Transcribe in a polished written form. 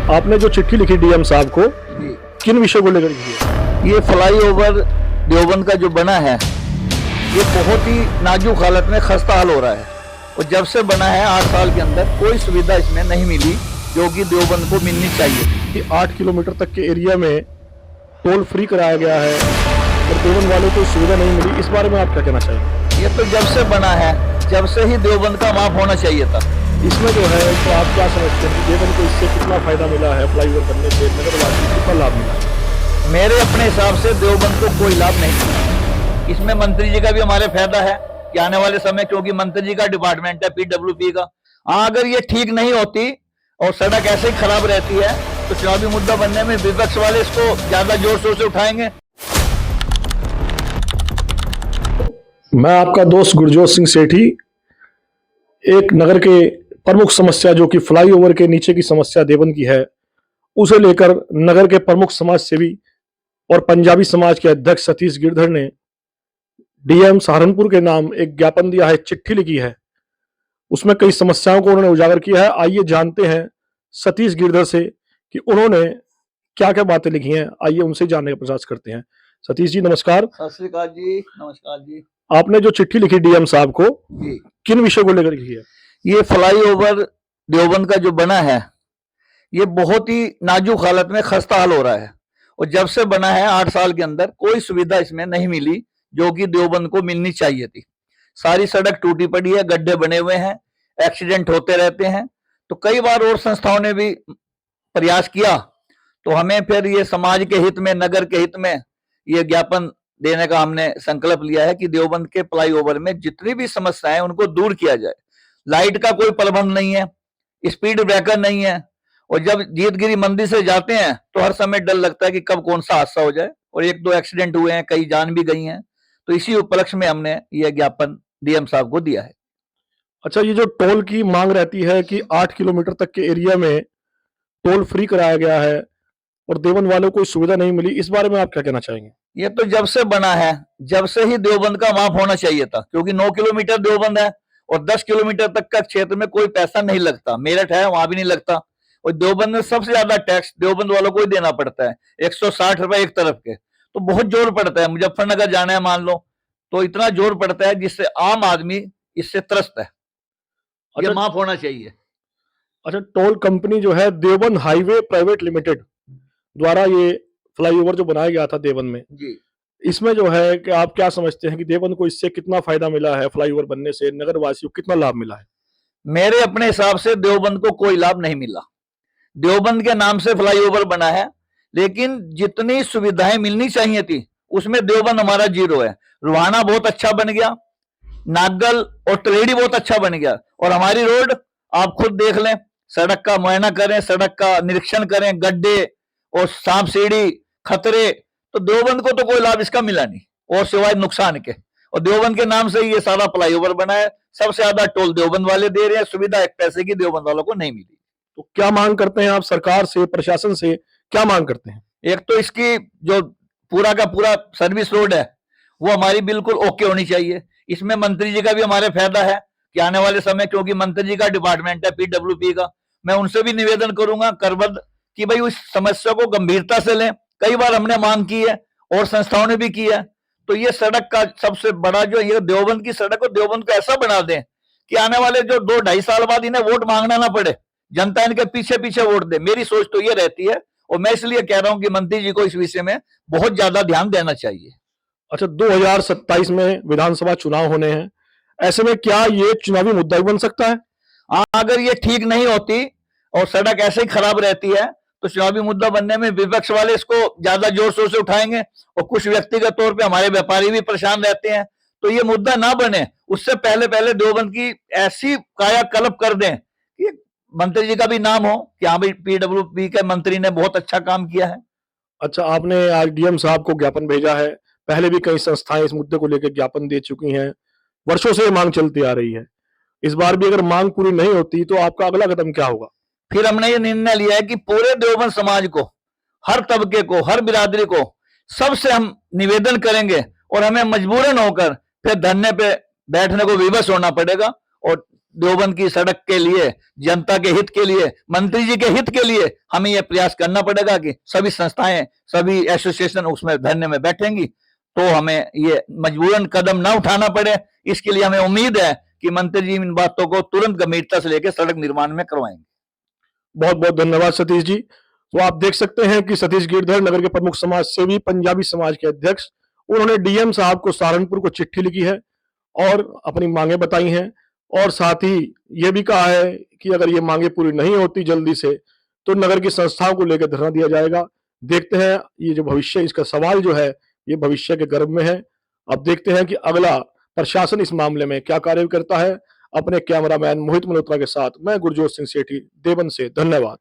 आपने जो चिट्ठी लिखी डीएम साहब को, किन विषय को लेकर की है? ये फ्लाईओवर देवबंद का जो बना है ये बहुत ही नाजुक हालत में खस्ता हाल हो रहा है और जब से बना है 8 साल के अंदर कोई सुविधा इसमें नहीं मिली जो कि देवबंद को मिलनी चाहिए थी। 8 किलोमीटर तक के एरिया में टोल फ्री कराया गया है और देवबंद वालों को सुविधा नहीं मिली, इस बारे में आप क्या कहना चाहेंगे? ये तो जब से बना है जब से ही देवबंद का माफ होना चाहिए था। इसमें जो है तो आप क्या समझते हैं कि देवबंद को इससे कितना फायदा मिला है? फ्लाईओवर बनने से नगरवासी को कितना लाभ मिला है? मेरे अपने हिसाब से देवबंद को कोई लाभ नहीं मिला। इसमें मंत्री जी का भी हमारे फायदा है कि आने वाले समय, क्योंकि मंत्री जी का डिपार्टमेंट है पीडब्ल्यूपी का। हाँ, अगर ये ठीक नहीं होती और सड़क ऐसे ही खराब रहती है तो चुनावी मुद्दा बनने में विपक्ष वाले इसको ज्यादा जोर शोर से उठाएंगे। मैं आपका दोस्त गुरजोत सिंह सेठी। एक नगर के प्रमुख समस्या जो कि फ्लाईओवर के नीचे की समस्या देवबंद की है, उसे लेकर नगर के प्रमुख समाज सेवी और पंजाबी समाज के अध्यक्ष सतीश गिरधर ने डीएम सहारनपुर के नाम एक ज्ञापन दिया है, चिट्ठी लिखी है। उसमें कई समस्याओं को उन्होंने उजागर किया है। आइए जानते हैं सतीश गिरधर से कि उन्होंने क्या क्या बातें लिखी हैं। आइए उनसे जानने का प्रयास करते हैं। सतीश जी नमस्कार। सत श्री अकाल जी। नमस्कार जी। आपने जो चिट्ठी लिखी डीएम साहब को, जी, किन विषय को लेकर लिखी है? ये फ्लाईओवर देवबंद का जो बना है ये बहुत ही नाजुक हालत में खस्ता हाल हो रहा है और जब से बना है 8 साल के अंदर कोई सुविधा इसमें नहीं मिली जो कि देवबंद को मिलनी चाहिए थी। सारी सड़क टूटी पड़ी है, गड्ढे बने हुए हैं, एक्सीडेंट होते रहते हैं। तो कई बार और संस्थाओं ने भी प्रयास किया तो हमें फिर ये समाज के हित में, नगर के हित में ये ज्ञापन देने का हमने संकल्प लिया है कि देवबंद के फ्लाईओवर में जितनी भी समस्याएं उनको दूर किया जाए। लाइट का कोई प्रबंध नहीं है, स्पीड ब्रेकर नहीं है और जब जीतगिरी मंदिर से जाते हैं तो हर समय डर लगता है कि कब कौन सा हादसा हो जाए और 1-2 एक्सीडेंट हुए हैं, कई जान भी गई हैं। तो इसी उपलक्ष्य में हमने यह ज्ञापन डीएम साहब को दिया है। अच्छा, ये जो टोल की मांग रहती है कि 8 किलोमीटर तक के एरिया में टोल फ्री कराया गया है और देवबंद वालों को सुविधा नहीं मिली, इस बारे में आप क्या कहना चाहेंगे? ये तो जब से बना है जब से ही देवबंद का माफ होना चाहिए था, क्योंकि 9 किलोमीटर देवबंद है और 10 किलोमीटर तक का क्षेत्र में कोई पैसा नहीं लगता। मेरठ है, वहां भी नहीं लगता और देवबंद में सबसे ज्यादा टैक्स देवबंद वालों को ही देना पड़ता है, 160 रुपए एक तरफ के। तो बहुत जोर पड़ता है, मुजफ्फरनगर जाना है मान लो तो इतना जोर पड़ता है जिससे आम आदमी इससे त्रस्त है। ये माफ होना चाहिए। अच्छा, टोल कंपनी जो है देवबंद हाईवे प्राइवेट लिमिटेड द्वारा ये फ्लाईओवर जो बनाया गया था देवबंद में जी, इसमें जो है कि आप क्या समझते हैं कि देवबंद को इससे कितना फायदा मिला है? फ्लाईओवर बनने से नगर वासियों को कितना लाभ मिला है? मेरे अपने हिसाब से देवबंद को कोई लाभ नहीं मिला। देवबंद के नाम से फ्लाईओवर बना है लेकिन जितनी सुविधाएं मिलनी चाहिए थी उसमें देवबंद हमारा जीरो है। रुहाना बहुत अच्छा बन गया, नागल और तलेड़ी बहुत अच्छा बन गया और हमारी रोड आप खुद देख लें, सड़क का मुआयना करें, सड़क का निरीक्षण करें, गड्ढे और सांप सीढ़ी खतरे। तो देवबंद को तो कोई लाभ इसका मिला नहीं और सिवाय नुकसान के। और देवबंद के नाम से ये सारा फ्लाईओवर बना है। सबसे ज्यादा टोल देवबंद वाले दे रहे हैं, सुविधा 1 पैसे की देवबंद वालों को नहीं मिली। तो क्या मांग करते हैं आप सरकार से, प्रशासन से क्या मांग करते हैं? एक तो इसकी जो पूरा का पूरा सर्विस रोड है वो हमारी बिल्कुल ओके होनी चाहिए। इसमें मंत्री जी का भी हमारे फायदा है कि आने वाले समय, क्योंकि मंत्री जी का डिपार्टमेंट है पीडब्ल्यूपी का, मैं उनसे भी निवेदन करूंगा करबद्ध कि भाई उस समस्या को गंभीरता से लें। कई बार हमने मांग की है और संस्थाओं ने भी की है। तो ये सड़क का सबसे बड़ा जो ये देवबंद की सड़क को, देवबंद को ऐसा बना दें कि आने वाले जो 2-2.5 साल बाद इन्हें वोट मांगना ना पड़े, जनता इनके पीछे पीछे वोट दे। मेरी सोच तो ये रहती है और मैं इसलिए कह रहा हूं कि मंत्री जी को इस विषय में बहुत ज्यादा ध्यान देना चाहिए। अच्छा, 2027 में विधानसभा चुनाव होने हैं, ऐसे में क्या ये चुनावी मुद्दा ही बन सकता है? अगर ये ठीक नहीं होती और सड़क ऐसे ही खराब रहती है तो चुनावी मुद्दा बनने में विपक्ष वाले इसको ज्यादा जोर शोर से उठाएंगे और कुछ व्यक्तिगत तौर पे हमारे व्यापारी भी परेशान रहते हैं। तो ये मुद्दा ना बने उससे पहले पहले देवबंद की ऐसी कायाकल्प कर दें कि मंत्री जी का भी नाम हो कि हाँ भाई पीडब्ल्यूपी के मंत्री ने बहुत अच्छा काम किया है। अच्छा, आपने आज डीएम साहब को ज्ञापन भेजा है, पहले भी कई संस्थाएं इस मुद्दे को लेकर ज्ञापन दे चुकी हैं, वर्षों से ये मांग चलती आ रही है। इस बार भी अगर मांग पूरी नहीं होती तो आपका अगला कदम क्या होगा? फिर हमने ये निर्णय लिया है कि पूरे देवबंद समाज को, हर तबके को, हर बिरादरी को, सबसे हम निवेदन करेंगे और हमें मजबूरन होकर फिर धरने पे बैठने को विवश होना पड़ेगा और देवबंद की सड़क के लिए, जनता के हित के लिए, मंत्री जी के हित के लिए हमें यह प्रयास करना पड़ेगा कि सभी संस्थाएं, सभी एसोसिएशन उसमें धरने में बैठेंगी, तो हमें ये मजबूरन कदम ना उठाना पड़े। इसके लिए हमें उम्मीद है कि मंत्री जी इन बातों को तुरंत गंभीरता से लेकर सड़क निर्माण में करवाएंगे। बहुत बहुत धन्यवाद सतीश जी। तो आप देख सकते हैं कि सतीश गिरधर नगर के प्रमुख समाज सेवी, पंजाबी समाज के अध्यक्ष, उन्होंने डीएम साहब को सहारनपुर को चिट्ठी लिखी है और अपनी मांगे बताई हैं, और साथ ही ये भी कहा है कि अगर ये मांगे पूरी नहीं होती जल्दी से तो नगर की संस्थाओं को लेकर धरना दिया जाएगा। देखते हैं ये जो भविष्य, इसका सवाल जो है ये भविष्य के गर्भ में है। अब देखते हैं कि अगला प्रशासन इस मामले में क्या कार्य करता है। अपने कैमरामैन मोहित मल्होत्रा के साथ मैं गुरजोत सिंह सेठी, देवबंद से। धन्यवाद।